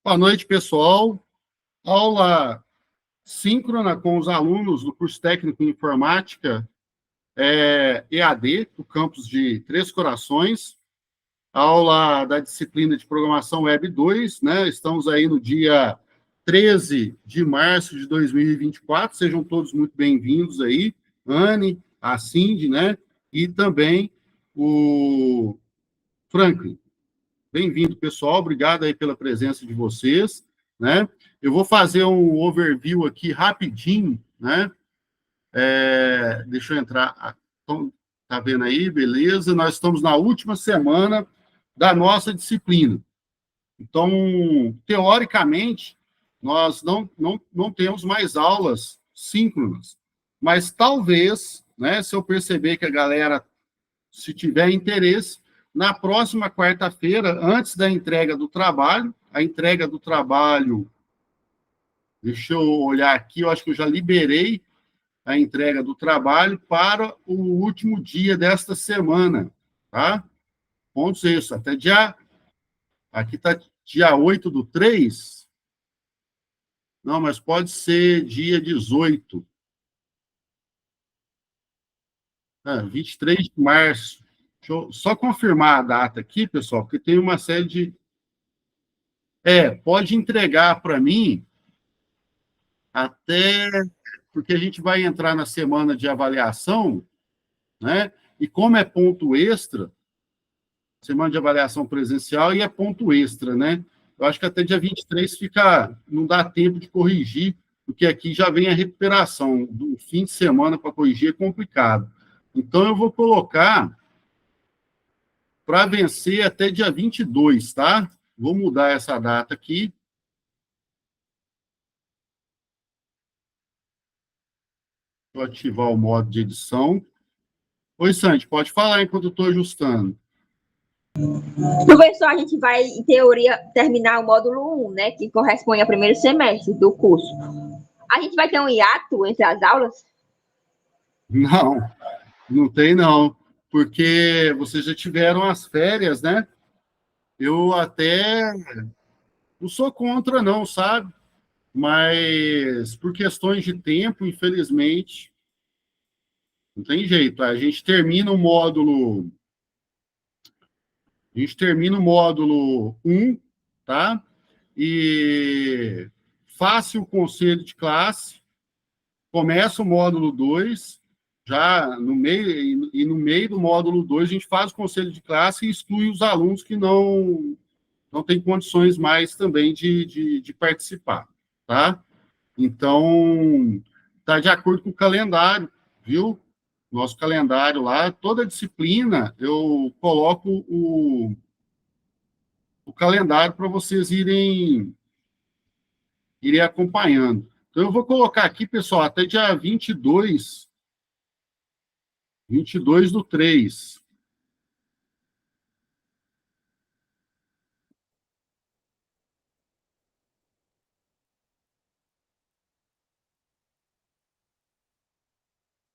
Boa noite, pessoal. Aula síncrona com os alunos do curso técnico em informática EAD, do campus de Três Corações. Aula da disciplina de programação Web 2, né? Estamos aí no dia 13 de março de 2024. Sejam todos muito bem-vindos aí. Anne, a Cindy, né? E também o Franklin. Bem-vindo, pessoal. Obrigado aí pela presença de vocês, né? Eu vou fazer um overview aqui rapidinho, né? Deixa eu entrar. Então, tá vendo aí? Beleza. Nós estamos na última semana da nossa disciplina. Então, teoricamente, nós não temos mais aulas síncronas, mas talvez, né, se eu perceber que a galera, se tiver interesse, na próxima quarta-feira, antes da entrega do trabalho, a entrega do trabalho, deixa eu olhar aqui, eu acho que eu já liberei a entrega do trabalho para o último dia desta semana, tá? Pontos isso, até aqui está dia 8/3, não, mas pode ser dia 18, 23 de março. Deixa eu só confirmar a data aqui, pessoal, porque tem uma série de... pode entregar para mim até... porque a gente vai entrar na semana de avaliação, né? E como é ponto extra, semana de avaliação presencial e é ponto extra, né? Eu acho que até dia 23 não dá tempo de corrigir, porque aqui já vem a recuperação. Do fim de semana para corrigir é complicado. Então, eu vou colocar para vencer até dia 22, tá? Vou mudar essa data aqui. Vou ativar o modo de edição. Oi, Sandy, pode falar enquanto eu estou ajustando. Professor, a gente vai, em teoria, terminar o módulo 1, né, que corresponde ao primeiro semestre do curso. A gente vai ter um hiato entre as aulas? Não tem, não. Porque vocês já tiveram as férias, né? Eu até não sou contra, não, sabe? Mas por questões de tempo, infelizmente, não tem jeito. A gente termina o módulo 1, tá? E faça o conselho de classe, começa o módulo 2, já no meio, e no meio do módulo 2 a gente faz o conselho de classe e exclui os alunos que não têm condições mais também de participar, tá? Então, está de acordo com o calendário, viu? Nosso calendário lá, toda disciplina, eu coloco o calendário para vocês irem acompanhando. Então, eu vou colocar aqui, pessoal, até dia 22/3.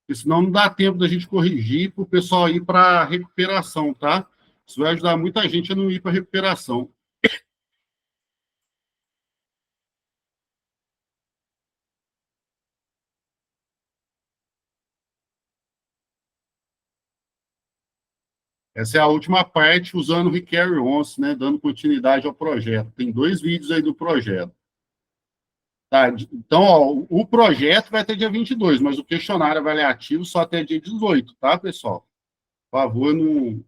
Porque senão não dá tempo da gente corrigir para o pessoal ir para a recuperação, tá? Isso vai ajudar muita gente a não ir para a recuperação. Essa é a última parte, usando o Require Once, né? Dando continuidade ao projeto. Tem 2 vídeos aí do projeto. Tá? Então, ó, o projeto vai até dia 22, mas o questionário avaliativo só até dia 18, tá, pessoal? Por favor, não...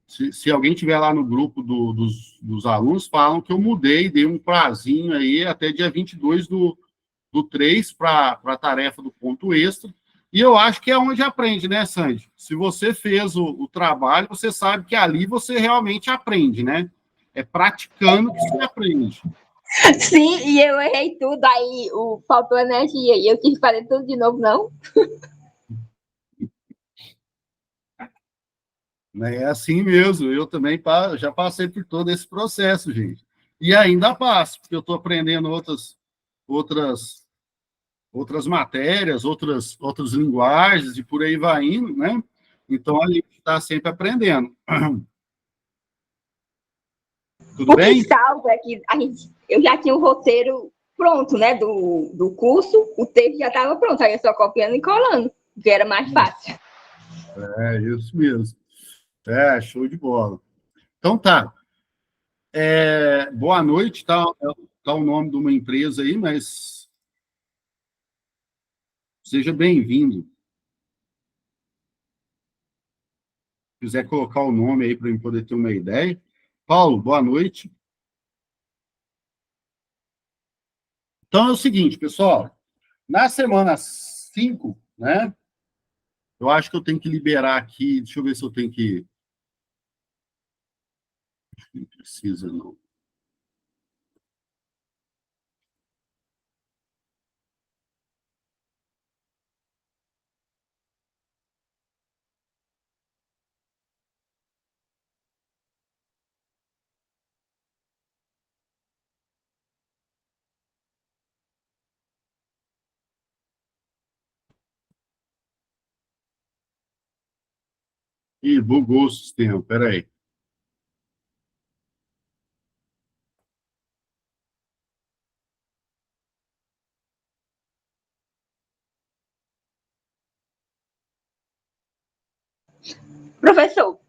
Se alguém tiver lá no grupo dos alunos, falam que eu mudei, dei um prazinho aí até dia 22/3 para a tarefa do ponto extra. E eu acho que é onde aprende, né, Sandy? Se você fez o trabalho, você sabe que ali você realmente aprende, né? É praticando que você aprende. Sim, e eu errei tudo, aí faltou energia, e eu tive que fazer tudo de novo, não? É assim mesmo, eu também já passei por todo esse processo, gente. E ainda passo, porque eu estou aprendendo outras matérias, outras linguagens, e por aí vai indo, né? Então, a gente está sempre aprendendo. Tudo bem? O que salva é que eu já tinha o roteiro pronto, né, do curso, o texto já estava pronto, aí eu só copiando e colando, que era mais fácil. É, isso mesmo. É, show de bola. Então tá. Boa noite, tá o nome de uma empresa aí, mas seja bem-vindo. Se quiser colocar o nome aí para eu poder ter uma ideia. Paulo, boa noite. Então é o seguinte, pessoal. Na semana 5, né? Eu acho que eu tenho que liberar aqui. Deixa eu ver se eu tenho que. Não precisa, não. Ih, bugou o sistema. Peraí. Professor,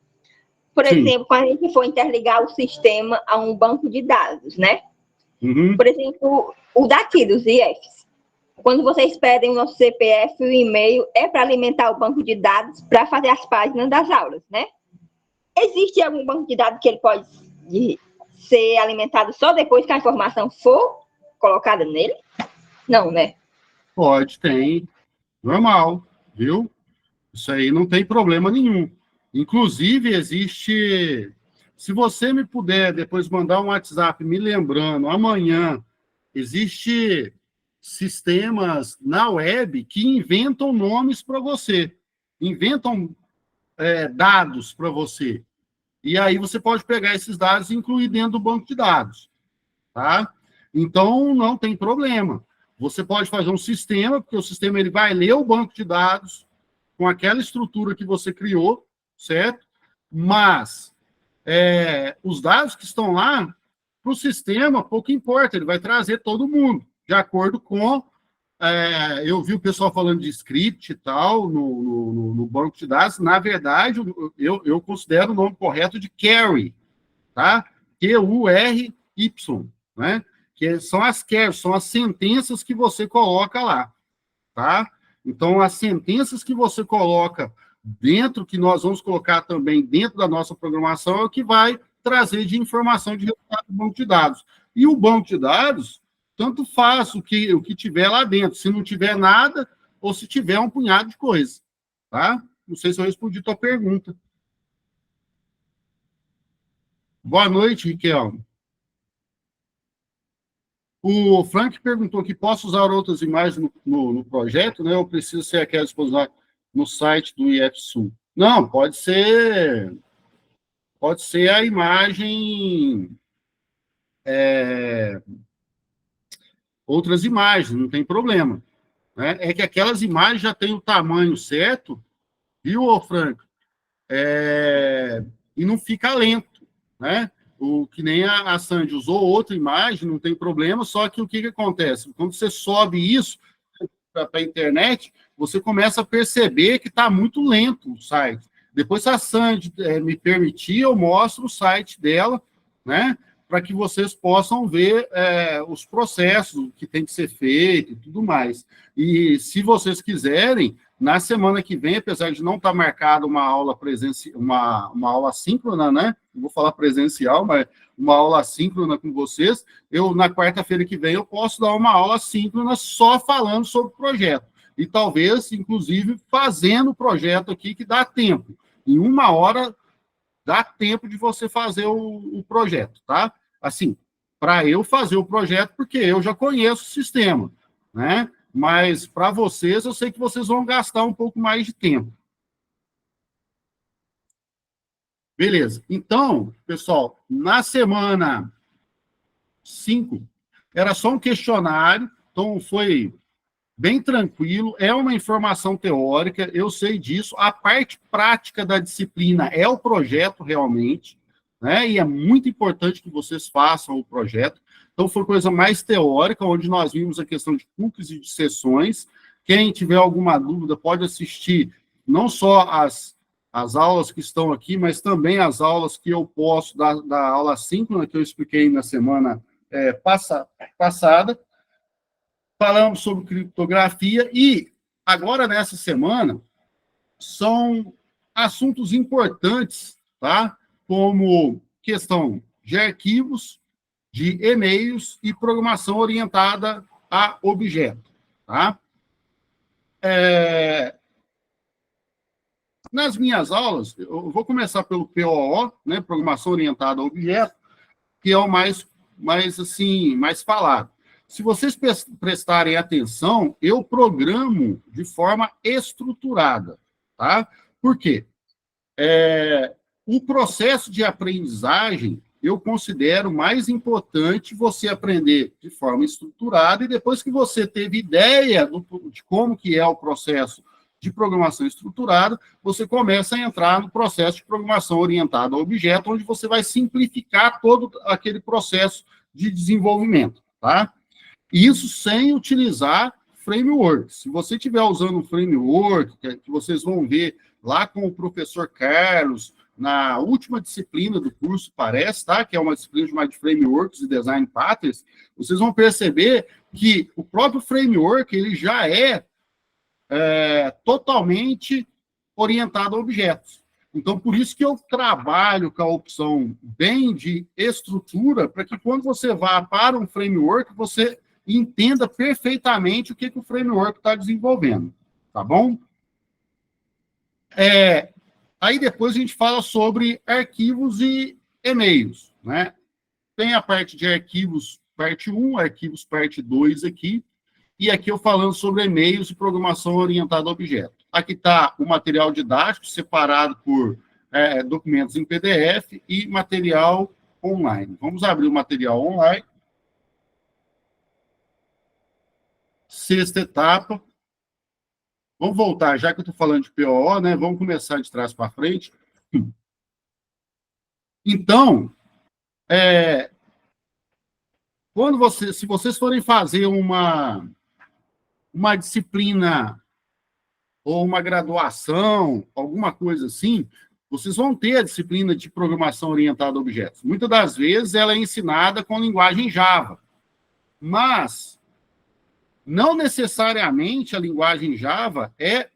por Sim. exemplo, quando a gente for interligar o sistema a um banco de dados, né? Uhum. Por exemplo, o daqui dos IFs. Quando vocês pedem o nosso CPF e o e-mail, é para alimentar o banco de dados para fazer as páginas das aulas, né? Existe algum banco de dados que ele pode ser alimentado só depois que a informação for colocada nele? Não, né? Pode, tem. Normal, viu? Isso aí não tem problema nenhum. Inclusive, existe. Se você me puder depois mandar um WhatsApp me lembrando, amanhã, existe sistemas na web que inventam nomes para você, inventam dados para você. E aí você pode pegar esses dados e incluir dentro do banco de dados, tá? Então, não tem problema. Você pode fazer um sistema, porque o sistema ele vai ler o banco de dados com aquela estrutura que você criou, certo? Mas os dados que estão lá, para o sistema, pouco importa, ele vai trazer todo mundo, de acordo com. Eu vi o pessoal falando de script e tal, no banco de dados. Na verdade, eu considero o nome correto de query, tá? Q-U-R-Y, né? Que são as queries, são as sentenças que você coloca lá, tá? Então, as sentenças que você coloca dentro, que nós vamos colocar também dentro da nossa programação, é o que vai trazer de informação de resultado do banco de dados. E o banco de dados, tanto faz o que tiver lá dentro, se não tiver nada, ou se tiver um punhado de coisa, tá? Não sei se eu respondi a tua pergunta. Boa noite, Riquelme. O Frank perguntou que posso usar outras imagens no projeto, né? Ou precisa ser aquela disponível no site do IFSU? Não, pode ser a imagem, outras imagens, não tem problema, né? É que aquelas imagens já têm o tamanho certo, viu, Frank? E não fica lento, né? O que nem a Sandy usou outra imagem, não tem problema, só que o que acontece? Quando você sobe isso para a internet, você começa a perceber que está muito lento o site. Depois, se a Sandy me permitir, eu mostro o site dela, né? Para que vocês possam ver os processos que tem que ser feito e tudo mais. E se vocês quiserem, na semana que vem, apesar de não estar marcada uma aula presencial, uma aula síncrona, né? Não vou falar presencial, mas uma aula síncrona com vocês, na quarta-feira que vem, eu posso dar uma aula síncrona só falando sobre o projeto. E talvez, inclusive, fazendo o projeto aqui, que dá tempo. Em 1 hora, dá tempo de você fazer o projeto, tá? Assim, para eu fazer o projeto, porque eu já conheço o sistema, né? Mas para vocês, eu sei que vocês vão gastar um pouco mais de tempo. Beleza. Então, pessoal, na semana 5, era só um questionário, então foi bem tranquilo, é uma informação teórica, eu sei disso. A parte prática da disciplina é o projeto, realmente, né? E é muito importante que vocês façam o projeto. Então, foi coisa mais teórica, onde nós vimos a questão de cookies e de sessões. Quem tiver alguma dúvida pode assistir não só as aulas que estão aqui, mas também as aulas que eu posto da aula síncrona, que eu expliquei na semana passada. Falamos sobre criptografia e, agora, nessa semana, são assuntos importantes, tá? Como questão de arquivos, de e-mails e programação orientada a objeto, tá? Nas minhas aulas, eu vou começar pelo POO, né, Programação Orientada a Objeto, que é o mais falado. Se vocês prestarem atenção, eu programo de forma estruturada, tá? Por quê? O processo de aprendizagem, eu considero mais importante você aprender de forma estruturada e depois que você teve ideia de como que é o processo de programação estruturada, você começa a entrar no processo de programação orientada a objeto, onde você vai simplificar todo aquele processo de desenvolvimento, tá? Isso sem utilizar framework. Se você estiver usando um framework, que vocês vão ver lá com o professor Carlos, na última disciplina do curso, parece, tá? Que é uma disciplina chamada de Frameworks e Design Patterns, vocês vão perceber que o próprio framework, ele já é totalmente orientado a objetos. Então, por isso que eu trabalho com a opção bem de estrutura, para que quando você vá para um framework, você entenda perfeitamente o que o framework está desenvolvendo, tá bom? Aí depois a gente fala sobre arquivos e e-mails, né? Tem a parte de arquivos parte 1, arquivos parte 2 aqui, e aqui eu falando sobre e-mails e programação orientada a objeto. Aqui está o material didático, separado por documentos em PDF e material online. Vamos abrir o material online. Sexta etapa. Vamos voltar, já que eu estou falando de POO, né? Vamos começar de trás para frente. Então, se vocês forem fazer uma disciplina ou uma graduação, alguma coisa assim, vocês vão ter a disciplina de programação orientada a objetos. Muitas das vezes ela é ensinada com linguagem Java, mas não necessariamente a linguagem Java é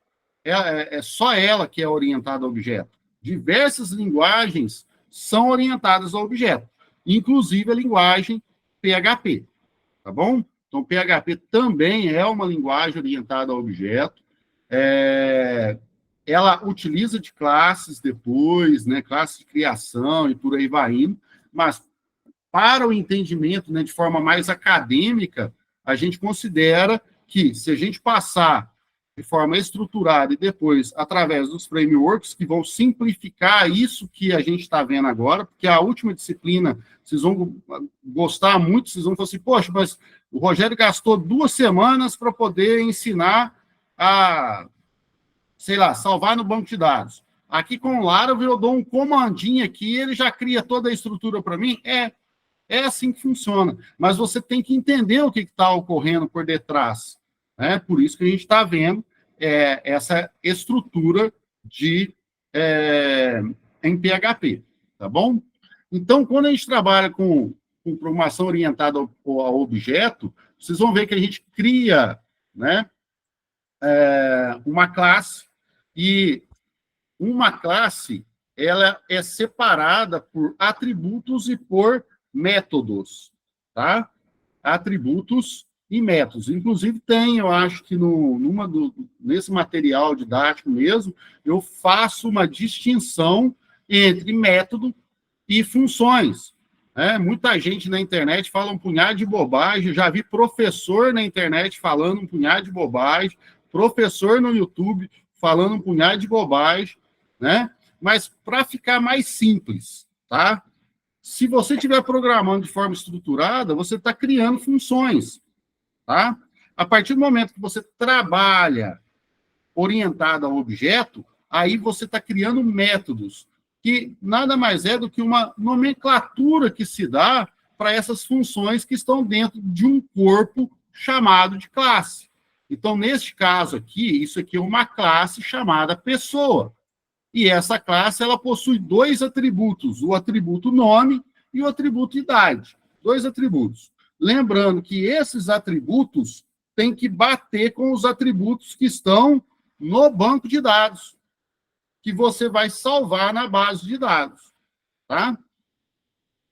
só ela que é orientada a objeto. Diversas linguagens são orientadas a objeto, inclusive a linguagem PHP, tá bom? Então, PHP também é uma linguagem orientada a objeto. Ela utiliza de classes depois, né, classes de criação e por aí vai indo, mas para o entendimento, né, de forma mais acadêmica, a gente considera que se a gente passar de forma estruturada e depois através dos frameworks que vão simplificar isso que a gente está vendo agora, porque a última disciplina, vocês vão gostar muito, vocês vão falar assim, poxa, mas o Rogério gastou 2 semanas para poder ensinar a, sei lá, salvar no banco de dados. Aqui com o Laravel eu dou um comandinho aqui, ele já cria toda a estrutura para mim. É assim que funciona. Mas você tem que entender o que está ocorrendo por detrás. Né? Por isso que a gente está vendo essa estrutura em PHP. Tá bom? Então, quando a gente trabalha com programação orientada ao objeto, vocês vão ver que a gente cria, né, uma classe, e uma classe ela é separada por atributos e por métodos, tá? Atributos e métodos. Inclusive, eu acho que nesse material didático mesmo, eu faço uma distinção entre método e funções. Muita gente na internet fala um punhado de bobagem, eu já vi professor na internet falando um punhado de bobagem, professor no YouTube falando um punhado de bobagem, né? Mas para ficar mais simples, tá? Se você estiver programando de forma estruturada, você está criando funções, tá? A partir do momento que você trabalha orientado ao objeto, aí você está criando métodos, que nada mais é do que uma nomenclatura que se dá para essas funções que estão dentro de um corpo chamado de classe. Então, neste caso aqui, isso aqui é uma classe chamada pessoa. E essa classe ela possui dois atributos, o atributo nome e o atributo idade. Dois atributos. Lembrando que esses atributos têm que bater com os atributos que estão no banco de dados, que você vai salvar na base de dados. Tá?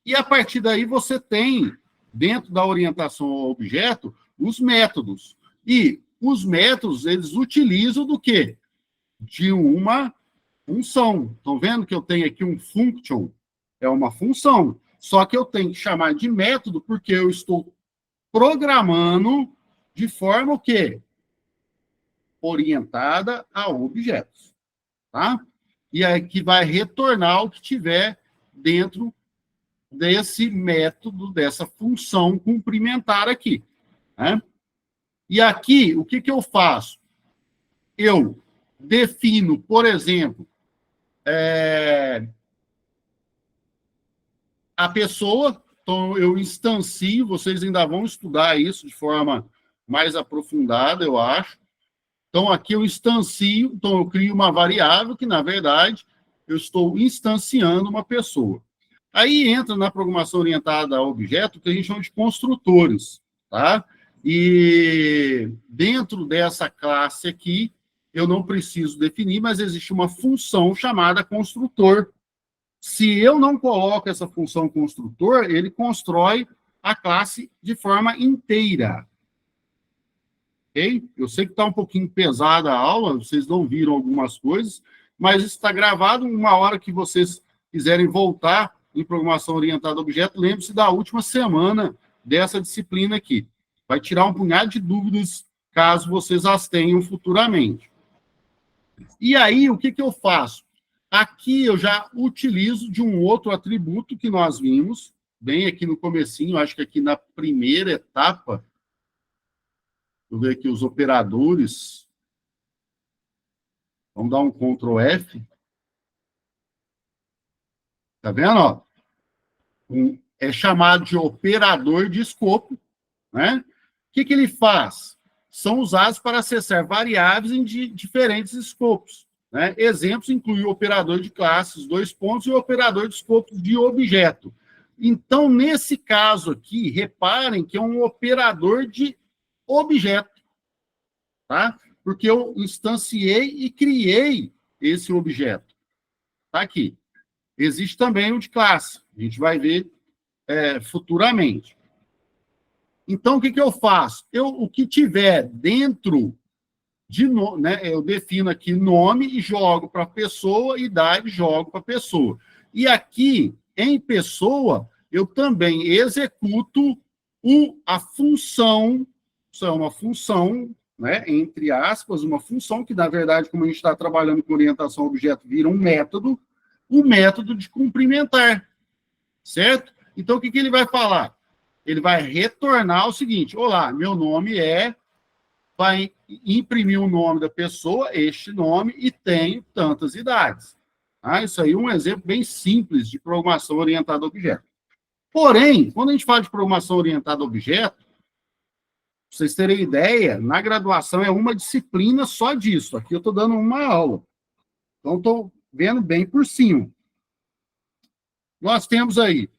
E a partir daí você tem, dentro da orientação ao objeto, os métodos. E os métodos, eles utilizam do quê? De uma função. Estão vendo que eu tenho aqui um function? É uma função. Só que eu tenho que chamar de método porque eu estou programando de forma o quê? Orientada a objetos. Tá? E aí que vai retornar o que tiver dentro desse método, dessa função cumprimentar aqui. Né? E aqui, o que eu faço? Eu defino, por exemplo, a pessoa, então eu instancio, vocês ainda vão estudar isso de forma mais aprofundada, eu acho. Então, aqui eu instancio, então eu crio uma variável que, na verdade, eu estou instanciando uma pessoa. Aí entra na programação orientada a objeto, que a gente chama de construtores, tá? E dentro dessa classe aqui, eu não preciso definir, mas existe uma função chamada construtor. Se eu não coloco essa função construtor, ele constrói a classe de forma inteira. Ok? Eu sei que está um pouquinho pesada a aula, vocês não viram algumas coisas, mas isso está gravado. Uma hora que vocês quiserem voltar em programação orientada a objeto, lembre-se da última semana dessa disciplina aqui. Vai tirar um punhado de dúvidas, caso vocês as tenham futuramente. E aí, o que eu faço? Aqui eu já utilizo de um outro atributo que nós vimos, bem aqui no comecinho, acho que aqui na primeira etapa, deixa eu ver aqui os operadores. Vamos dar um Ctrl F. Tá vendo? Ó? É chamado de operador de escopo. Né? O que ele faz? São usados para acessar variáveis em diferentes escopos. Né? Exemplos incluem o operador de classes, dois pontos, e o operador de escopos de objeto. Então, nesse caso aqui, reparem que é um operador de objeto. Tá? Porque eu instanciei e criei esse objeto. Tá aqui. Existe também o de classe. A gente vai ver futuramente. Então, o que eu faço? O que tiver dentro de né, eu defino aqui nome e jogo para pessoa, idade, jogo para pessoa. E aqui, em pessoa, eu também executo a função, isso é uma função, né, entre aspas, uma função que, na verdade, como a gente está trabalhando com orientação a objeto, vira um método, o método de cumprimentar, certo? Então, o que ele vai falar? Ele vai retornar o seguinte: olá, meu nome vai imprimir o nome da pessoa, este nome, e tenho tantas idades. Ah, isso aí é um exemplo bem simples de programação orientada a objeto. Porém, quando a gente fala de programação orientada a objeto, pra vocês terem ideia, na graduação é uma disciplina só disso. Aqui eu estou dando uma aula. Então, estou vendo bem por cima. Nós temos aí,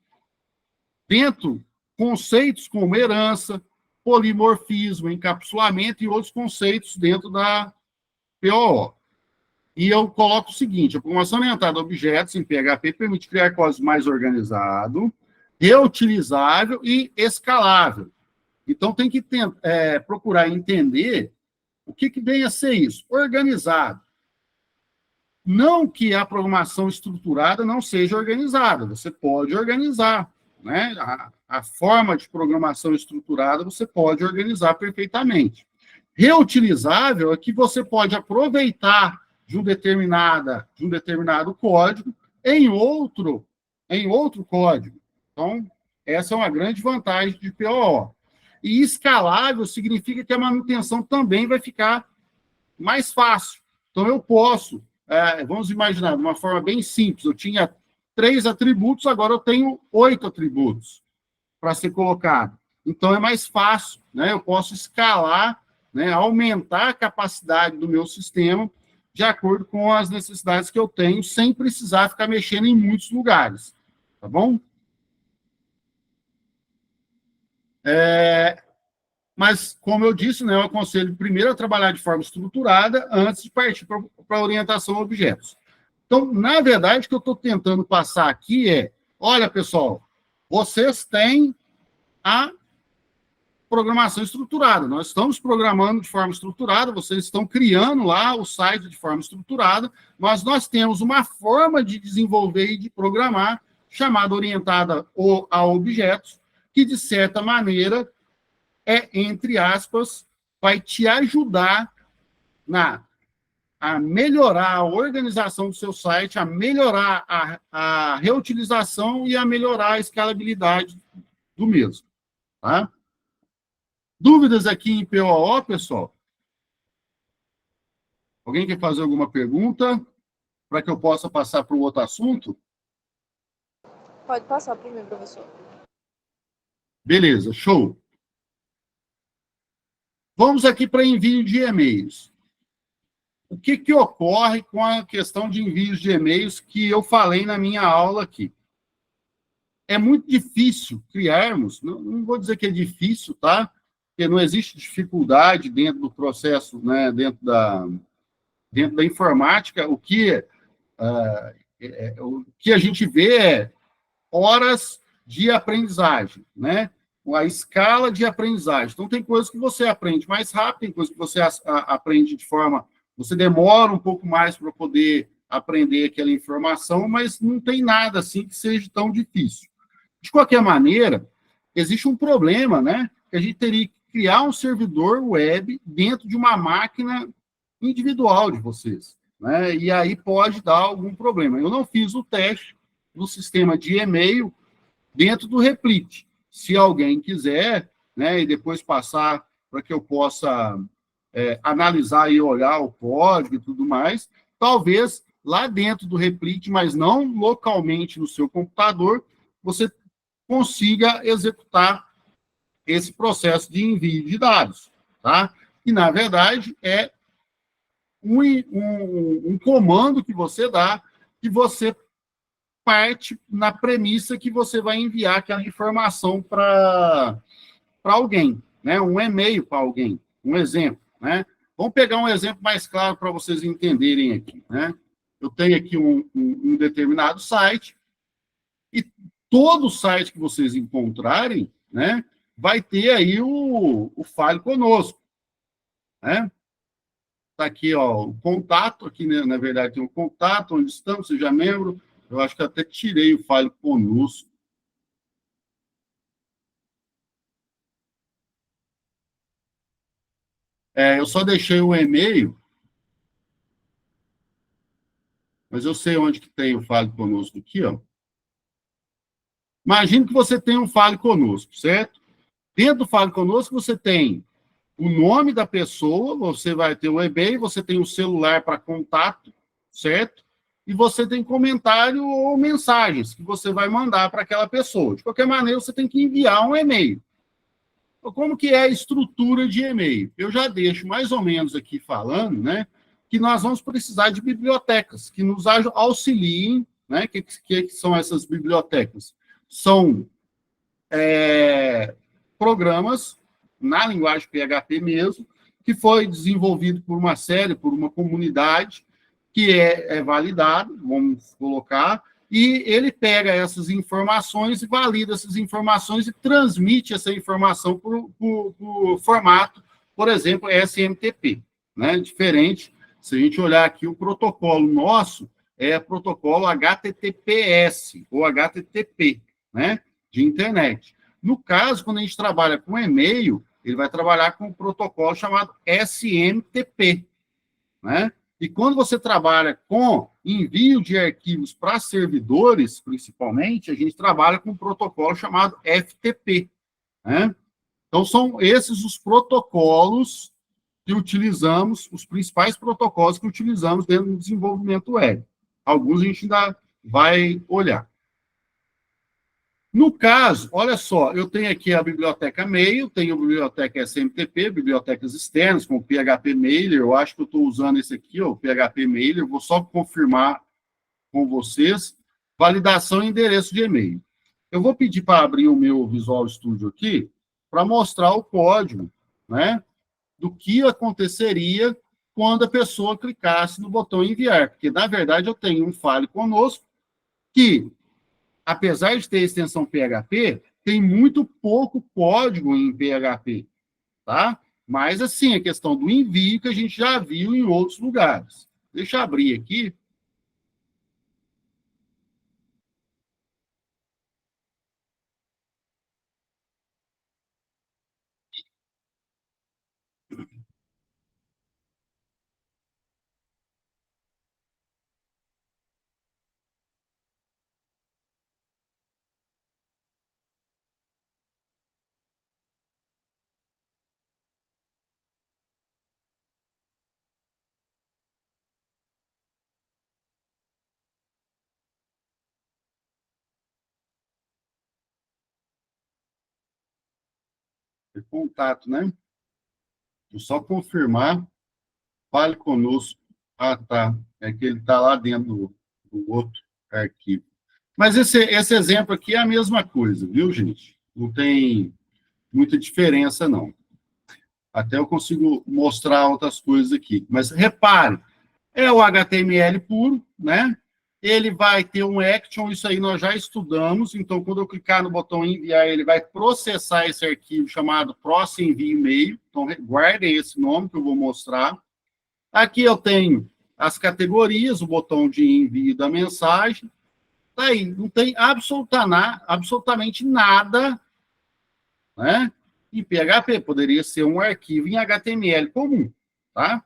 dentro, conceitos como herança, polimorfismo, encapsulamento e outros conceitos dentro da POO. E eu coloco o seguinte: a programação orientada a objetos em PHP permite criar código mais organizado, reutilizável e escalável. Então, tem que procurar entender o que vem a ser isso. Organizado. Não que a programação estruturada não seja organizada, você pode organizar. Né? A forma de programação estruturada você pode organizar perfeitamente. Reutilizável é que você pode aproveitar de um determinado código em outro código. Então, essa é uma grande vantagem de POO. E escalável significa que a manutenção também vai ficar mais fácil. Então, eu posso vamos imaginar, de uma forma bem simples, eu tinha 3 atributos, agora eu tenho 8 atributos para ser colocado. Então, é mais fácil, né? Eu posso escalar, né? Aumentar a capacidade do meu sistema de acordo com as necessidades que eu tenho, sem precisar ficar mexendo em muitos lugares. Tá bom? Mas, como eu disse, né, eu aconselho primeiro a trabalhar de forma estruturada antes de partir para a orientação a objetos. Então, na verdade, o que eu estou tentando passar aqui é, olha, pessoal, vocês têm a programação estruturada. Nós estamos programando de forma estruturada, vocês estão criando lá o site de forma estruturada, mas nós temos uma forma de desenvolver e de programar chamada orientada a objetos, que, de certa maneira, entre aspas, vai te ajudar a melhorar a organização do seu site, a melhorar a reutilização e a melhorar a escalabilidade do mesmo. Tá? Dúvidas aqui em POO, pessoal? Alguém quer fazer alguma pergunta para que eu possa passar para o outro assunto? Pode passar primeiro, professor. Beleza, show. Vamos aqui para envio de e-mails. O que ocorre com a questão de envios de e-mails que eu falei na minha aula aqui? É muito difícil criarmos, não vou dizer que é difícil, tá? Porque não existe dificuldade dentro do processo, né, dentro da informática. O que a gente vê é horas de aprendizagem, né? A escala de aprendizagem. Então, tem coisas que você aprende mais rápido, tem coisas que você aprende de forma... Você demora um pouco mais para poder aprender aquela informação, mas não tem nada assim que seja tão difícil. De qualquer maneira, existe um problema, né? Que a gente teria que criar um servidor web dentro de uma máquina individual de vocês, né? E aí pode dar algum problema. Eu não fiz o teste do sistema de e-mail dentro do Replit. Se alguém quiser, né, e depois passar para que eu possa analisar e olhar o código e tudo mais, talvez lá dentro do Replit, mas não localmente no seu computador, você consiga executar esse processo de envio de dados, tá? E, na verdade, é um comando que você dá, que você parte na premissa que você vai enviar aquela informação para alguém, né? Um e-mail para alguém, um exemplo, né? Vamos pegar um exemplo mais claro para vocês entenderem aqui, né? Eu tenho aqui um determinado site e todo site que vocês encontrarem, né, vai ter aí o Fale Conosco, né? Está aqui, ó, o contato, aqui, né, na verdade, tem um contato, onde estamos, seja membro. Eu acho que até tirei o Fale Conosco. Eu só deixei o e-mail, mas eu sei onde que tem o Fale Conosco aqui, ó. Imagine que você tem um Fale Conosco, certo? Dentro do Fale Conosco, você tem o nome da pessoa, você vai ter o e-mail, você tem o celular para contato, certo? E você tem comentário ou mensagens que você vai mandar para aquela pessoa. De qualquer maneira, você tem que enviar um e-mail. Então, como que é a estrutura de e-mail? Eu já deixo mais ou menos aqui falando, né, que nós vamos precisar de bibliotecas que nos auxiliem, né? Que são essas bibliotecas? São programas na linguagem PHP mesmo, que foi desenvolvido por uma série, por uma comunidade, que é validado, vamos colocar, e ele pega essas informações e valida essas informações e transmite essa informação por formato, por exemplo, SMTP, né? Diferente, se a gente olhar aqui, o protocolo nosso é protocolo HTTPS, ou HTTP, né? De internet. No caso, quando a gente trabalha com e-mail, ele vai trabalhar com um protocolo chamado SMTP, né? E quando você trabalha com envio de arquivos para servidores, principalmente, a gente trabalha com um protocolo chamado FTP, né? Então, são esses os protocolos que utilizamos, os principais protocolos que utilizamos dentro do desenvolvimento web. Alguns a gente ainda vai olhar. No caso, olha só, eu tenho aqui a biblioteca Mail, tenho a biblioteca SMTP, bibliotecas externas, como PHP Mailer, eu acho que eu estou usando esse aqui, o PHP Mailer, vou só confirmar com vocês, validação e endereço de e-mail. Eu vou pedir para abrir o meu Visual Studio aqui, para mostrar o código, né, do que aconteceria quando a pessoa clicasse no botão enviar, porque, na verdade, eu tenho um Fale Conosco que, apesar de ter extensão PHP, tem muito pouco código em PHP, tá? Mas, assim, a questão do envio que a gente já viu em outros lugares. Deixa eu abrir aqui. Contato, né? Vou só confirmar. Fale conosco. Ah, tá. É que ele está lá dentro do outro arquivo. Mas esse exemplo aqui é a mesma coisa, viu, gente? Não tem muita diferença, não. Até eu consigo mostrar outras coisas aqui. Mas repare, é o HTML puro, né? Ele vai ter um action, isso aí nós já estudamos. Então, quando eu clicar no botão enviar, ele vai processar esse arquivo chamado Próximo Envio E-mail. Então, guardem esse nome que eu vou mostrar. Aqui eu tenho as categorias, o botão de envio da mensagem. Tá aí, não tem absolutamente nada, né, em PHP. Poderia ser um arquivo em HTML comum, tá?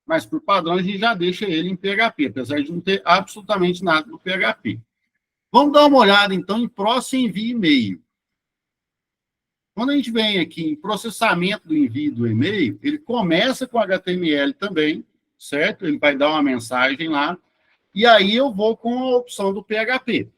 Mas, por padrão, a gente já deixa ele em PHP, apesar de não ter absolutamente nada no PHP. Vamos dar uma olhada, então, em próximo envio e-mail. Quando a gente vem aqui em processamento do envio do e-mail, ele começa com HTML também, certo? Ele vai dar uma mensagem lá, e aí eu vou com a opção do PHP.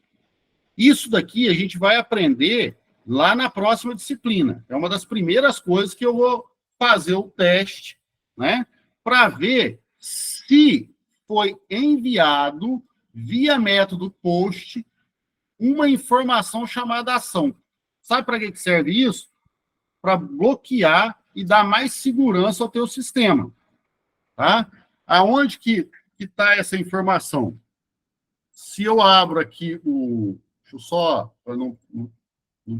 Isso daqui a gente vai aprender lá na próxima disciplina. É uma das primeiras coisas que eu vou fazer o teste, né? Para ver se foi enviado via método post uma informação chamada ação. Sabe para que serve isso? Para bloquear e dar mais segurança ao teu sistema, tá? Aonde que está essa informação? Se eu abro aqui o... Deixa eu só, para não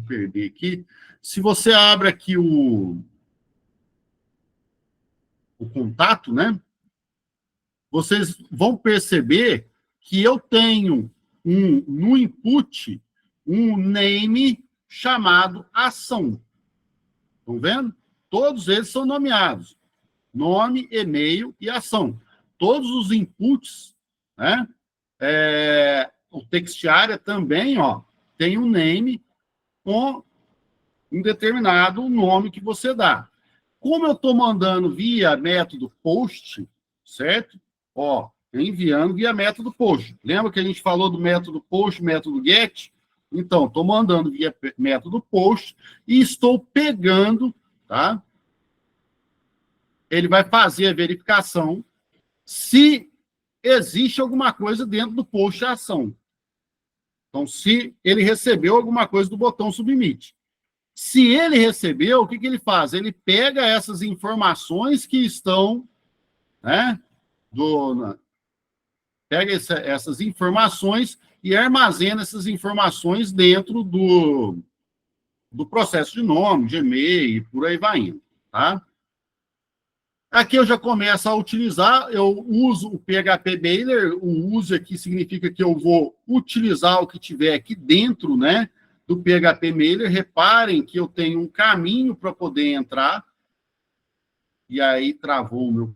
perder aqui. Se você abre aqui o contato, né? Vocês vão perceber que eu tenho no input um name chamado ação. Estão vendo? Todos eles são nomeados. Nome, e-mail e ação. Todos os inputs, né? O textiária também, ó, tem um name com um determinado nome que você dá. Como eu estou mandando via método post, certo? Ó, enviando via método post. Lembra que a gente falou do método post, método get? Então, estou mandando via método post e estou pegando, tá? Ele vai fazer a verificação se existe alguma coisa dentro do post de ação. Então, se ele recebeu alguma coisa do botão submit. Se ele recebeu, o que ele faz? Ele pega essas informações que estão, né, pega essas informações e armazena essas informações dentro do processo de nome, de e-mail, e por aí vai indo, tá? Aqui eu já começo a utilizar, eu uso o PHP Mailer, o uso aqui significa que eu vou utilizar o que tiver aqui dentro, né, do PHP Mailer. Reparem que eu tenho um caminho para poder entrar, e aí travou o meu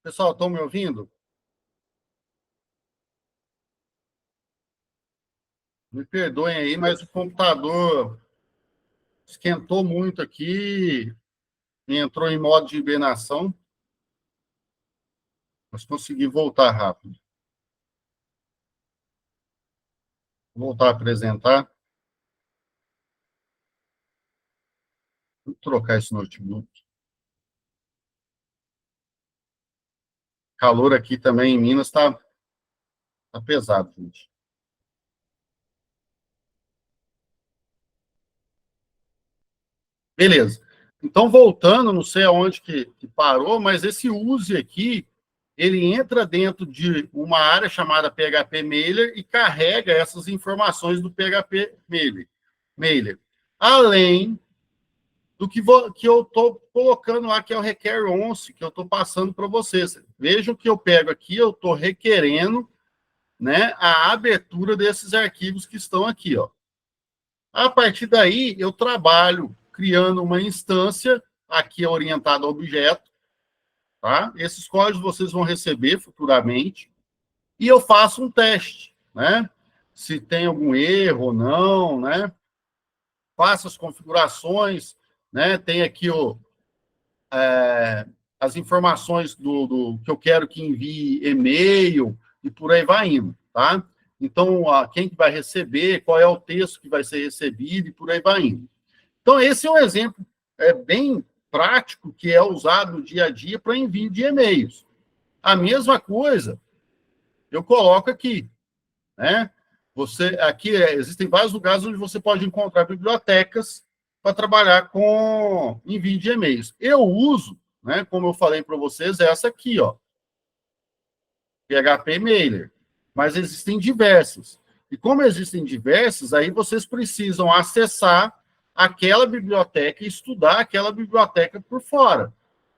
Pessoal, estão me ouvindo? Me perdoem aí, mas o computador esquentou muito aqui e entrou em modo de hibernação. Mas consegui voltar rápido. Vou voltar a apresentar. Vou trocar esse notebook. Calor aqui também em Minas está pesado, gente. Beleza. Então, voltando, não sei aonde que parou, mas esse use aqui, ele entra dentro de uma área chamada PHP Mailer e carrega essas informações do PHP Mailer. Além do que eu estou colocando lá, que é o requer once, que eu estou passando para vocês. Vejam que eu pego aqui, eu estou requerendo, né, a abertura desses arquivos que estão aqui, ó. A partir daí, eu trabalho criando uma instância, aqui é orientada a objeto, tá? Esses códigos vocês vão receber futuramente, e eu faço um teste, né? Se tem algum erro ou não, né? Faço as configurações, né? Tem aqui as informações do que eu quero que envie e-mail, e por aí vai indo, tá? Então, quem que vai receber, qual é o texto que vai ser recebido, e por aí vai indo. Então, esse é um exemplo bem prático que é usado no dia a dia para envio de e-mails. A mesma coisa eu coloco aqui, né? Aqui existem vários lugares onde você pode encontrar bibliotecas para trabalhar com envio de e-mails. Eu uso, né, como eu falei para vocês, essa aqui, ó, PHP Mailer. Mas existem diversas. E como existem diversas, aí vocês precisam acessar aquela biblioteca e estudar aquela biblioteca por fora,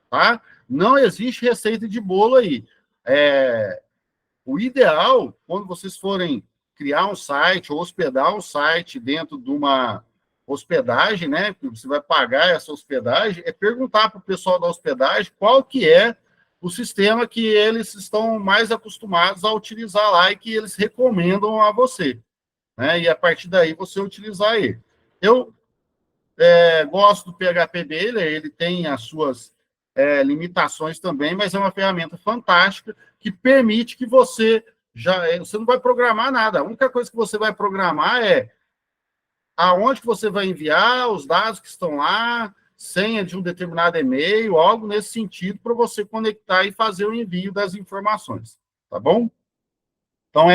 tá? Não existe receita de bolo aí. O ideal, quando vocês forem criar um site ou hospedar um site dentro de uma hospedagem, né, que você vai pagar essa hospedagem, é perguntar para o pessoal da hospedagem qual que é o sistema que eles estão mais acostumados a utilizar lá e que eles recomendam a você, né? E a partir daí você utilizar ele. Eu gosto do PHP dele, ele tem as suas limitações também, mas é uma ferramenta fantástica que permite que você você não vai programar nada. A única coisa que você vai programar é aonde que você vai enviar os dados que estão lá, senha de um determinado e-mail, algo nesse sentido, para você conectar e fazer o envio das informações, tá bom? Então,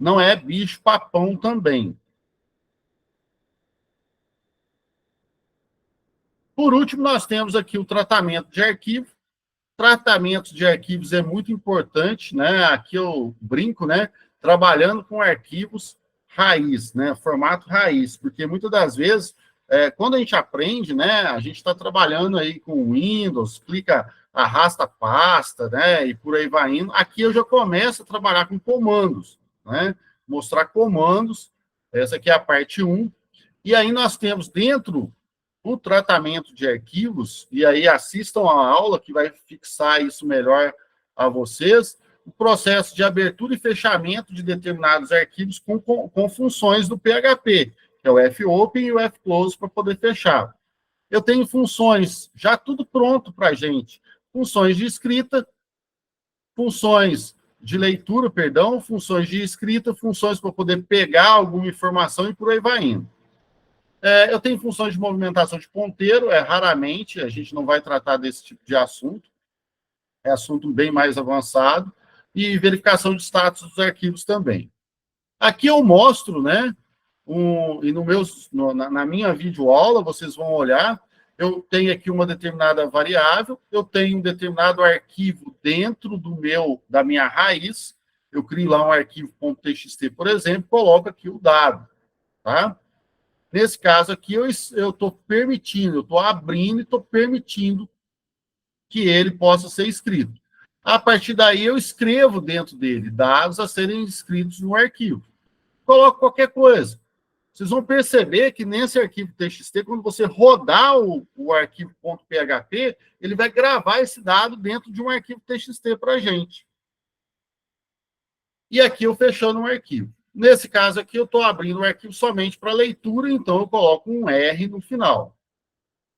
não é bicho-papão também. Por último, nós temos aqui o tratamento de arquivo. Tratamento de arquivos é muito importante, né? Aqui eu brinco, né? Trabalhando com arquivos raiz, né? Formato raiz, porque muitas das vezes, quando a gente aprende, né? A gente está trabalhando aí com Windows, clica, arrasta a pasta, né? E por aí vai indo. Aqui eu já começo a trabalhar com comandos, né? Mostrar comandos. Essa aqui é a parte 1. E aí nós temos dentro o tratamento de arquivos, e aí assistam a aula que vai fixar isso melhor a vocês, o processo de abertura e fechamento de determinados arquivos com funções do PHP, que é o fopen e o fclose para poder fechar. Eu tenho funções, já tudo pronto para a gente, funções de escrita, funções de leitura, perdão, funções de escrita, funções para poder pegar alguma informação e por aí vai indo. Eu tenho funções de movimentação de ponteiro, raramente, a gente não vai tratar desse tipo de assunto, é assunto bem mais avançado, e verificação de status dos arquivos também. Aqui eu mostro, né, e na minha videoaula, vocês vão olhar, eu tenho aqui uma determinada variável, eu tenho um determinado arquivo dentro da minha raiz, eu crio lá um arquivo .txt, por exemplo, coloco aqui o dado, tá? Nesse caso aqui, eu estou permitindo, eu estou abrindo e estou permitindo que ele possa ser escrito. A partir daí, eu escrevo dentro dele dados a serem escritos no arquivo. Coloco qualquer coisa. vocês vão perceber que nesse arquivo TXT, quando você rodar o arquivo .php, ele vai gravar esse dado dentro de um arquivo TXT para a gente. E aqui eu fechando um arquivo. Nesse caso aqui, eu estou abrindo o arquivo somente para leitura, então eu coloco um R no final.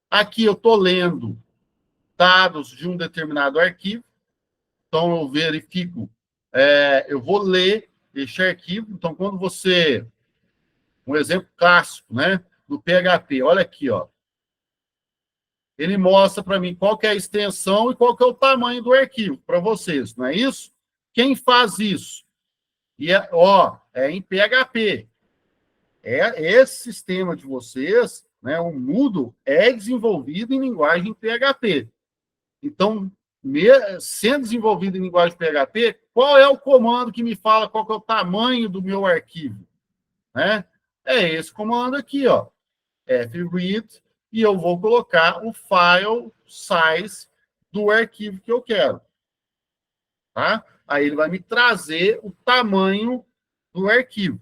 Aqui eu estou lendo dados de um determinado arquivo, então eu verifico, eu vou ler este arquivo. Então, quando você... Um exemplo clássico, né, do PHP, olha aqui, ó. Ele mostra para mim qual que é a extensão e qual que é o tamanho do arquivo para vocês, não é isso? Quem faz isso? E é em PHP. Esse sistema de vocês, né, o Moodle, é desenvolvido em linguagem PHP. Então, sendo desenvolvido em linguagem PHP, qual é o comando que me fala qual que é o tamanho do meu arquivo? Né? É esse comando aqui, ó, fread, e eu vou colocar o file size do arquivo que eu quero. Tá? Aí ele vai me trazer o tamanho do arquivo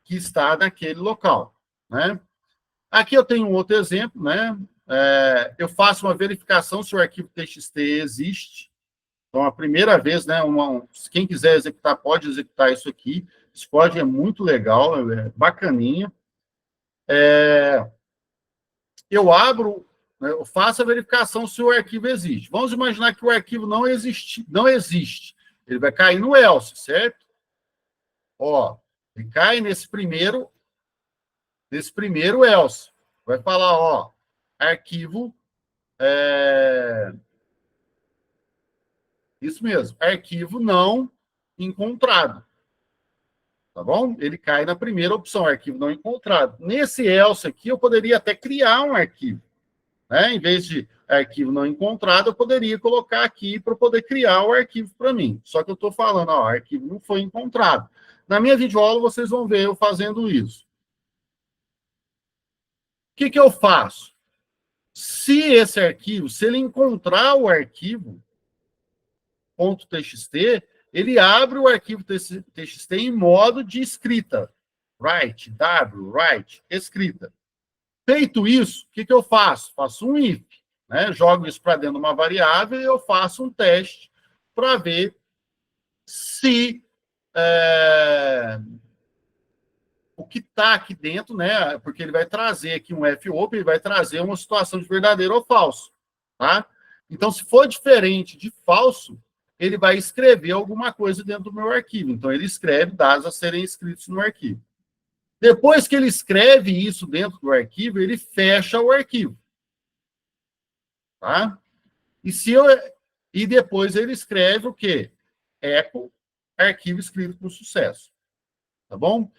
que está naquele local. Né? Aqui eu tenho um outro exemplo, né? Eu faço uma verificação se o arquivo TXT existe. Então, a primeira vez, né, quem quiser executar, pode executar isso aqui. Esse código é muito legal, é bacaninha. Eu abro, né, eu faço a verificação se o arquivo existe. Vamos imaginar que o arquivo não existe. Ele vai cair no else, certo? Ó, ele cai nesse primeiro else. Vai falar, ó, arquivo, isso mesmo, arquivo não encontrado. Tá bom? Ele cai na primeira opção, arquivo não encontrado. Nesse else aqui, eu poderia até criar um arquivo. Né? Em vez de arquivo não encontrado, eu poderia colocar aqui para poder criar o arquivo para mim. Só que eu estou falando, ó, arquivo não foi encontrado. Na minha videoaula, vocês vão ver eu fazendo isso. O que eu faço? Se esse arquivo, se ele encontrar o arquivo .txt, ele abre o arquivo TXT em modo de escrita. Write, write, escrita. Feito isso, o que eu faço? Faço um if, né? Jogo isso para dentro de uma variável e eu faço um teste para ver se o que está aqui dentro, né? Porque ele vai trazer aqui um fopen, ele vai trazer uma situação de verdadeiro ou falso, tá? Então, se for diferente de falso, ele vai escrever alguma coisa dentro do meu arquivo. Então, ele escreve dados a serem escritos no arquivo. Depois que ele escreve isso dentro do arquivo, ele fecha o arquivo. Tá? E depois ele escreve o quê? Echo, arquivo escrito com sucesso. Tá bom?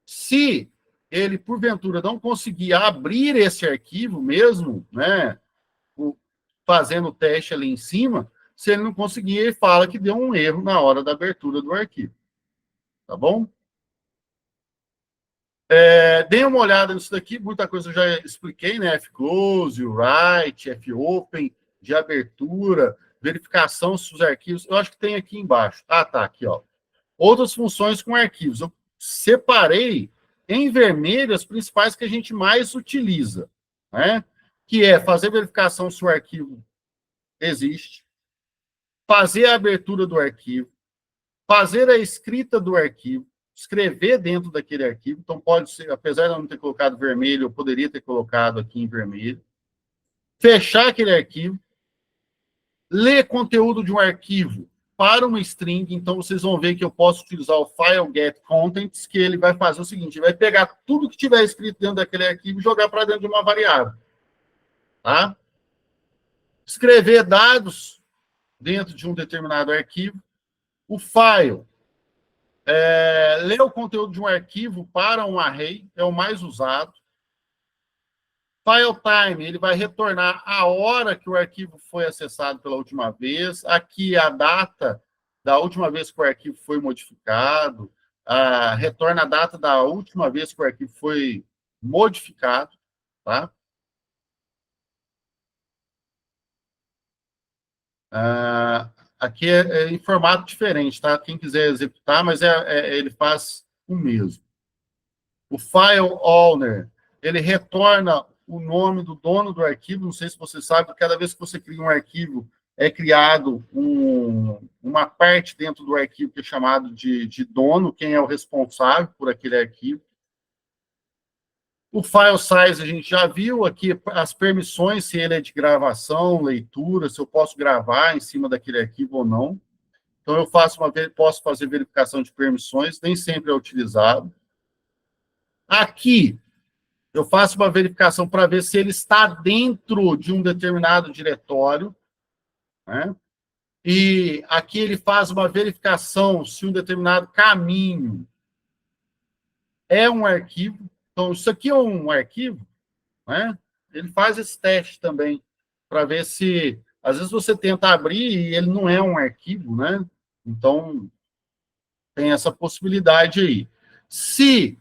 Se ele, porventura, não conseguir abrir esse arquivo mesmo, né, fazendo o teste ali em cima, se ele não conseguir, ele fala que deu um erro na hora da abertura do arquivo. Tá bom? Dê uma olhada nisso daqui, muita coisa eu já expliquei, né? Fclose, write, fopen, de abertura, verificação se os arquivos... Eu acho que tem aqui embaixo. Ah, tá, aqui, ó. Outras funções com arquivos. Eu separei em vermelho as principais que a gente mais utiliza, né? Que é fazer verificação se o arquivo existe, fazer a abertura do arquivo, fazer a escrita do arquivo, escrever dentro daquele arquivo. Então, pode ser, apesar de eu não ter colocado vermelho, eu poderia ter colocado aqui em vermelho. Fechar aquele arquivo. Ler conteúdo de um arquivo para uma string. Então, vocês vão ver que eu posso utilizar o file get contents, que ele vai fazer o seguinte, ele vai pegar tudo que tiver escrito dentro daquele arquivo e jogar para dentro de uma variável. Tá? Escrever dados dentro de um determinado arquivo. O file... ler o conteúdo de um arquivo para um array é o mais usado. File time, ele vai retornar a hora que o arquivo foi acessado pela última vez. Aqui a data da última vez que o arquivo foi modificado. Retorna a data da última vez que o arquivo foi modificado. Tá? Aqui é em formato diferente, tá? Quem quiser executar, mas ele faz o mesmo. O file owner, ele retorna o nome do dono do arquivo. Não sei se você sabe, cada vez que você cria um arquivo, é criado uma parte dentro do arquivo que é chamado de dono, quem é o responsável por aquele arquivo. O file size a gente já viu aqui, as permissões, se ele é de gravação, leitura, se eu posso gravar em cima daquele arquivo ou não. Então, eu posso fazer verificação de permissões, nem sempre é utilizado. Aqui, eu faço uma verificação para ver se ele está dentro de um determinado diretório, né? E aqui ele faz uma verificação se um determinado caminho é um arquivo. Então, isso aqui é um arquivo, né? Ele faz esse teste também, para ver se, às vezes, você tenta abrir e ele não é um arquivo, né? Então, tem essa possibilidade aí. Se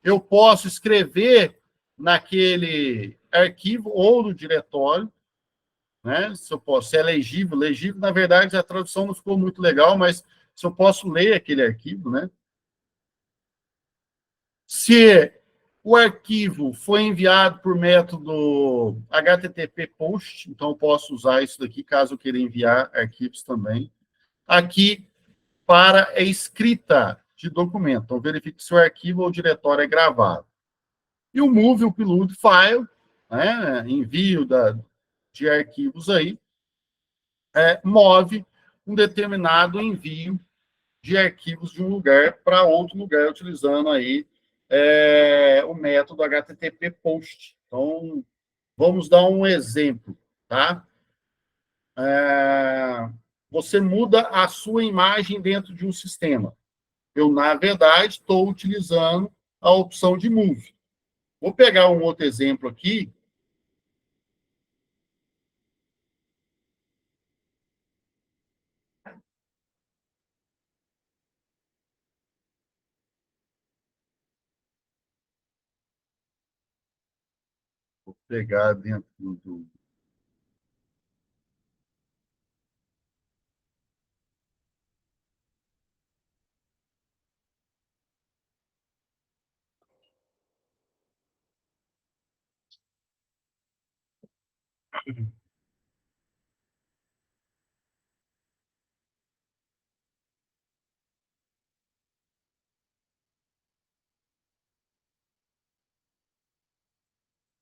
eu posso escrever naquele arquivo ou no diretório, né? Se eu posso, se é legível. Legível, na verdade, a tradução não ficou muito legal, mas se eu posso ler aquele arquivo, né? Se o arquivo foi enviado por método HTTP POST, então eu posso usar isso daqui caso eu queira enviar arquivos também. Aqui, para a escrita de documento. Então, verifique se o arquivo ou diretório é gravado. E o move, o upload file, né, envio de arquivos aí, move um determinado envio de arquivos de um lugar para outro lugar, utilizando aí o método HTTP POST. Então, vamos dar um exemplo, tá? Você muda a sua imagem dentro de um sistema. Eu, na verdade, estou utilizando a opção de Move. Vou pegar um outro exemplo aqui. Vou pegar dentro do...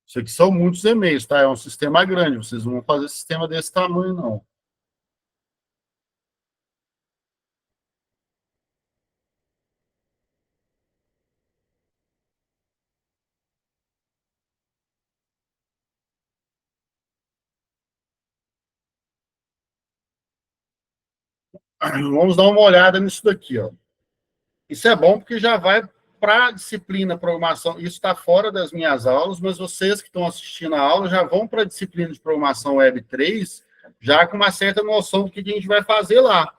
Isso aqui são muitos e-mails, tá? É um sistema grande. Vocês não vão fazer sistema desse tamanho, não. Vamos dar uma olhada nisso daqui, ó. Isso é bom porque já vai para a disciplina programação. Isso está fora das minhas aulas, mas vocês que estão assistindo a aula já vão para a disciplina de programação Web 3, já com uma certa noção do que a gente vai fazer lá.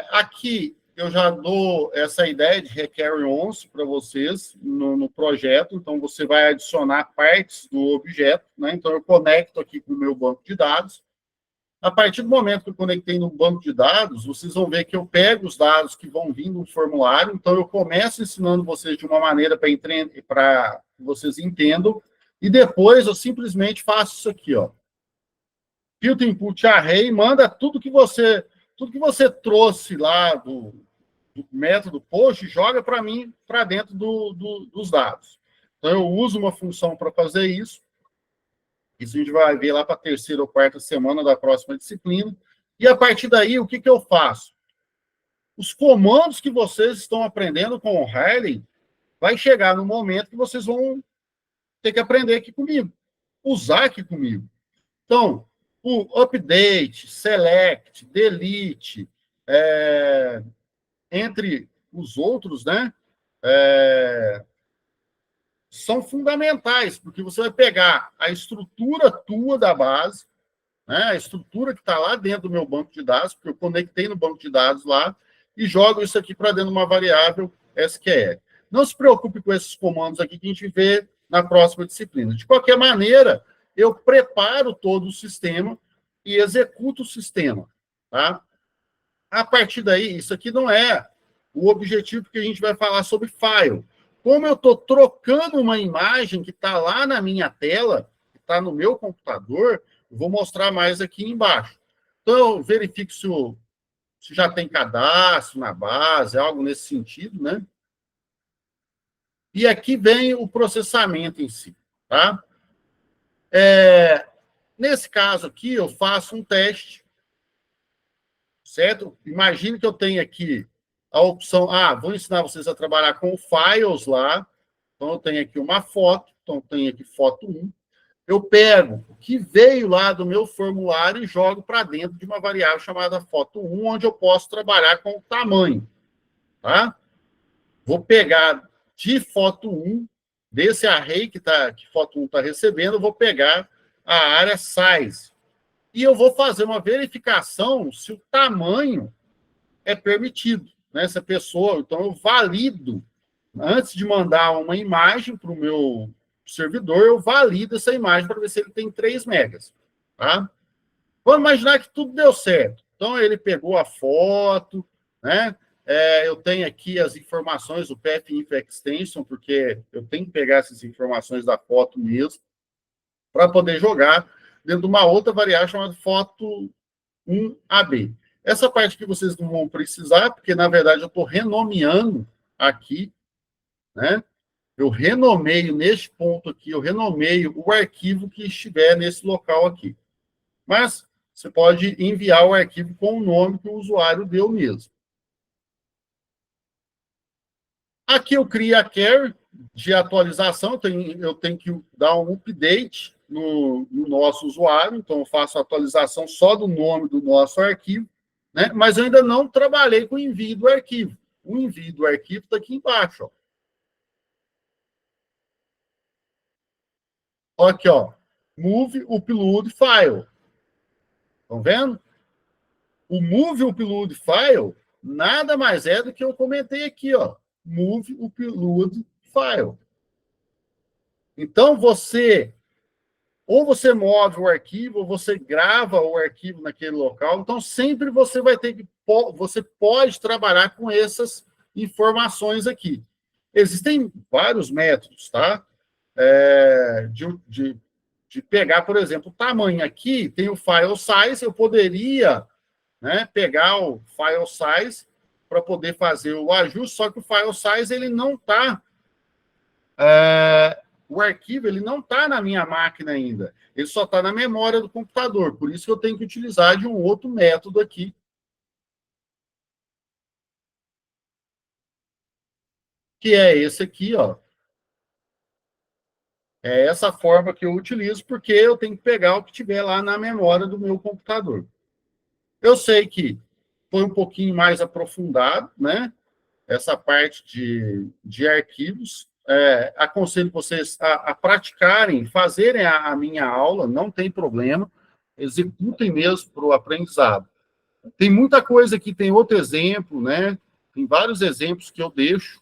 Aqui eu já dou essa ideia de requer once para vocês no projeto. Então, você vai adicionar partes do objeto, né? Então, eu conecto aqui com o meu banco de dados. A partir do momento que eu conectei no banco de dados, vocês vão ver que eu pego os dados que vão vir no formulário. Então, eu começo ensinando vocês de uma maneira para que vocês entendam. E depois eu simplesmente faço isso aqui, ó. Filter input array, manda tudo que você trouxe lá do método post, joga para mim, para dentro dos dados. Então, eu uso uma função para fazer isso. Isso a gente vai ver lá para a terceira ou quarta semana da próxima disciplina. E, a partir daí, o que eu faço? Os comandos que vocês estão aprendendo com o Harley vai chegar no momento que vocês vão ter que aprender aqui comigo, usar aqui comigo. Então, o update, select, delete, entre os outros, né? São fundamentais, porque você vai pegar a estrutura tua da base, né? A estrutura que está lá dentro do meu banco de dados, porque eu conectei no banco de dados lá, e jogo isso aqui para dentro de uma variável SQL. Não se preocupe com esses comandos aqui que a gente vê na próxima disciplina. De qualquer maneira, eu preparo todo o sistema e executo o sistema, tá? A partir daí, isso aqui não é o objetivo que a gente vai falar sobre file. Como eu estou trocando uma imagem que está lá na minha tela, que está no meu computador, eu vou mostrar mais aqui embaixo. Então, eu verifico se já tem cadastro na base, algo nesse sentido, né? E aqui vem o processamento em si, tá? Nesse caso aqui, eu faço um teste, certo? Imagine que eu tenho aqui a opção, vou ensinar vocês a trabalhar com files lá. Então, eu tenho aqui uma foto, então, eu tenho aqui foto 1. Eu pego o que veio lá do meu formulário e jogo para dentro de uma variável chamada foto 1, onde eu posso trabalhar com o tamanho, tá? Vou pegar de foto 1, desse array que foto 1 está recebendo, eu vou pegar a área size. E eu vou fazer uma verificação se o tamanho é permitido, né? Essa pessoa, então eu valido, antes de mandar uma imagem para o meu servidor, eu valido essa imagem para ver se ele tem 3 megas, tá? Vamos imaginar que tudo deu certo. Então, ele pegou a foto, né? Eu tenho aqui as informações do PFInfo Extension, porque eu tenho que pegar essas informações da foto mesmo, para poder jogar dentro de uma outra variável chamada foto 1AB. Essa parte que vocês não vão precisar, porque, na verdade, eu estou renomeando aqui, né? Eu renomeio, neste ponto aqui, eu renomeio o arquivo que estiver nesse local aqui. Mas você pode enviar o arquivo com o nome que o usuário deu mesmo. Aqui eu crio a carry de atualização, eu tenho que dar um update no nosso usuário, então eu faço a atualização só do nome do nosso arquivo, né? Mas eu ainda não trabalhei com o envio do arquivo. O envio do arquivo está aqui embaixo. Ó. Aqui, ó, move upload file. Estão vendo? O move upload file nada mais é do que eu comentei aqui, ó. Move upload file. Então, ou você move o arquivo, ou você grava o arquivo naquele local. Então, sempre você vai ter que, você pode trabalhar com essas informações aqui. Existem vários métodos, tá? De pegar, por exemplo, o tamanho aqui, tem o file size, eu poderia, né, pegar o file size para poder fazer o ajuste, só que o file size, ele não está... o arquivo, ele não está na minha máquina ainda. Ele só está na memória do computador. Por isso que eu tenho que utilizar de um outro método aqui. Que é esse aqui, ó. É essa forma que eu utilizo, porque eu tenho que pegar o que tiver lá na memória do meu computador. Eu sei que foi um pouquinho mais aprofundado, né? Essa parte de arquivos. Aconselho vocês a praticarem, fazerem a minha aula, não tem problema, executem mesmo para o aprendizado. Tem muita coisa aqui, tem outro exemplo, né? Tem vários exemplos que eu deixo.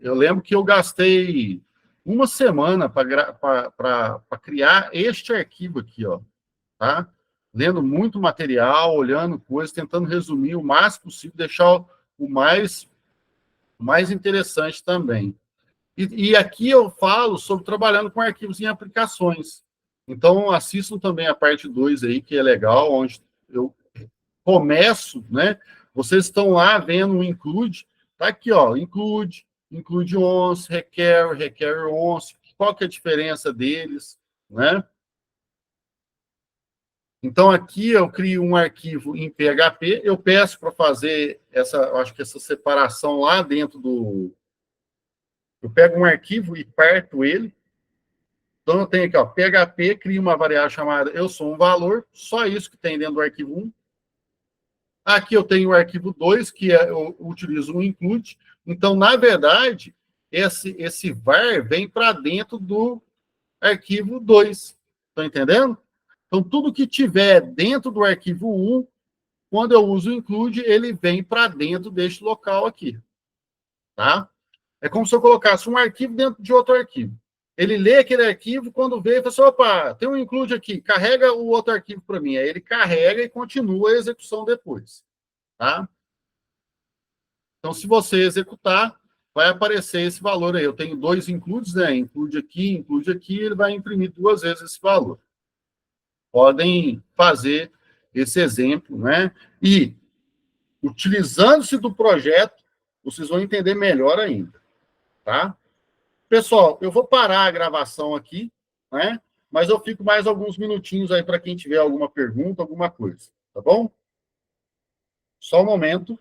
Eu lembro que eu gastei uma semana para criar este arquivo aqui, ó, tá? Lendo muito material, olhando coisas, tentando resumir o máximo possível, deixar o mais interessante também. E aqui eu falo sobre trabalhando com arquivos em aplicações. Então, assistam também a parte 2 aí, que é legal, onde eu começo, né? Vocês estão lá vendo o include, tá aqui, ó, include once, requer once, qual que é a diferença deles, né? Então, aqui eu crio um arquivo em PHP, eu peço para fazer acho que essa separação lá dentro do... Eu pego um arquivo e parto ele. Então, eu tenho aqui, ó, PHP, crio uma variável chamada eu sou um valor, só isso que tem dentro do arquivo 1. Aqui eu tenho o arquivo 2, que eu utilizo o include. Então, na verdade, esse var vem para dentro do arquivo 2. Estão entendendo? Então, tudo que tiver dentro do arquivo 1, quando eu uso o include, ele vem para dentro deste local aqui. Tá? É como se eu colocasse um arquivo dentro de outro arquivo. ele lê aquele arquivo, quando vê, ele fala assim, opa, tem um include aqui, carrega o outro arquivo para mim. Aí ele carrega e continua a execução depois, tá? Então, se você executar, vai aparecer esse valor aí. Eu tenho 2 includes, né? Include aqui, ele vai imprimir 2 vezes esse valor. Podem fazer esse exemplo, né? E, utilizando-se do projeto, vocês vão entender melhor ainda, tá? Pessoal, eu vou parar a gravação aqui, né? Mas eu fico mais alguns minutinhos aí para quem tiver alguma pergunta, alguma coisa, tá bom? Só um momento.